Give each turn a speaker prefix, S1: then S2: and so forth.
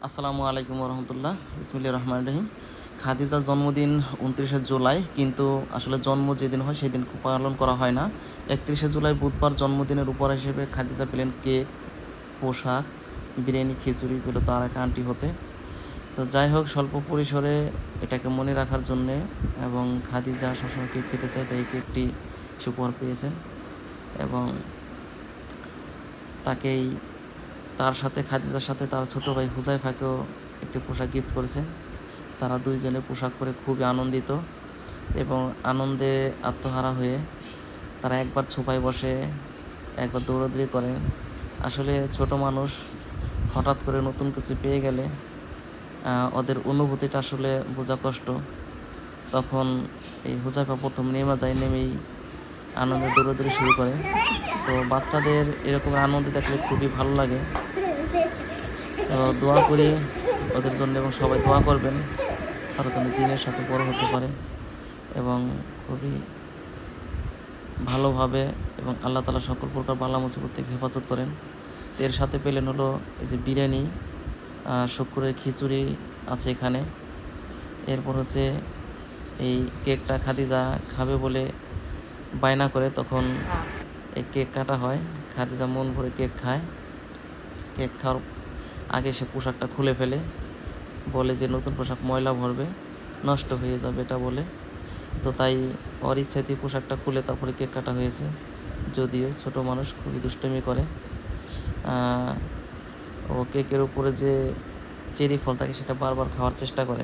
S1: আসসালামু আলাইকুম রহমতুল্লাহ। বিসমিল্লাহির রহমানির রহিম। খাদিজার জন্মদিন 29শে জুলাই, কিন্তু আসলে জন্ম যেদিন হয় সেদিন পালন করা হয় না। 31শে জুলাই বুধবার জন্মদিনের উপহার হিসেবে খাদিজা পেলেন কেক, পোশাক, বিরিয়ানি, খিচুড়ি পেল তার এক আন্টি হতে। তো যাই হোক, স্বল্প পরিসরে এটাকে মনে রাখার জন্যে এবং খাদিজা সবসময় কেক খেতে চায়, তাই এই কেকটি সে উপহার পেয়েছেন এবং তাকেই তার সাথে খাদিজার সাথে তার ছোটো ভাই হুজাইফাকেও একটি পোশাক গিফট করেছেন। তারা দুইজনে পোশাক পরে খুবই আনন্দিত এবং আনন্দে আত্মহারা হয়ে তারা একবার ছোপায় বসে, একবার দৌড়াদৌড়ি করেন। আসলে ছোট মানুষ হঠাৎ করে নতুন কিছু পেয়ে গেলে ওদের অনুভূতিটা আসলে বোঝা কষ্ট। তখন এই হুজাইফা প্রথম নেমে যায়, নেমেই আনন্দে দৌড়াদৌড়ি শুরু করে। তো বাচ্চাদের এরকম আনন্দ দেখলে খুবই ভালো লাগে। তো দোয়া করি ওদের জন্য এবং সবাই দোয়া করবেন আরও যেন দিনের সাথে বড় হতে পারে এবং খুবই ভালোভাবে এবং আল্লাহ তাআলা সকল প্রকার বালা মুসিবত থেকে হেফাজত করেন। এর সাথে পেলেন হলো এই যে বিরিয়ানি, শুক্রের খিচুড়ি আছে এখানে। এরপর হচ্ছে এই কেকটা খাদিজা খাবে বলে বায়না করে, তখন এই কেক কাটা হয়। খাদিজা মন ভরে কেক খায়। কেক খাওয়ার আগে সে পোশাকটা খুলে ফেলে, বলে যে নতুন পোশাক ময়লা ভরবে, নষ্ট হয়ে যাবে এটা বলে। তো তাই ওর ইচ্ছাতেই পোশাকটা খুলে তারপরে কেক কাটা হয়েছে। যদিও ছোট মানুষ খুবই দুষ্টুমি করে, ও কেকের উপরে যে চেরি ফল থাকে সেটা বারবার খাওয়ার চেষ্টা করে।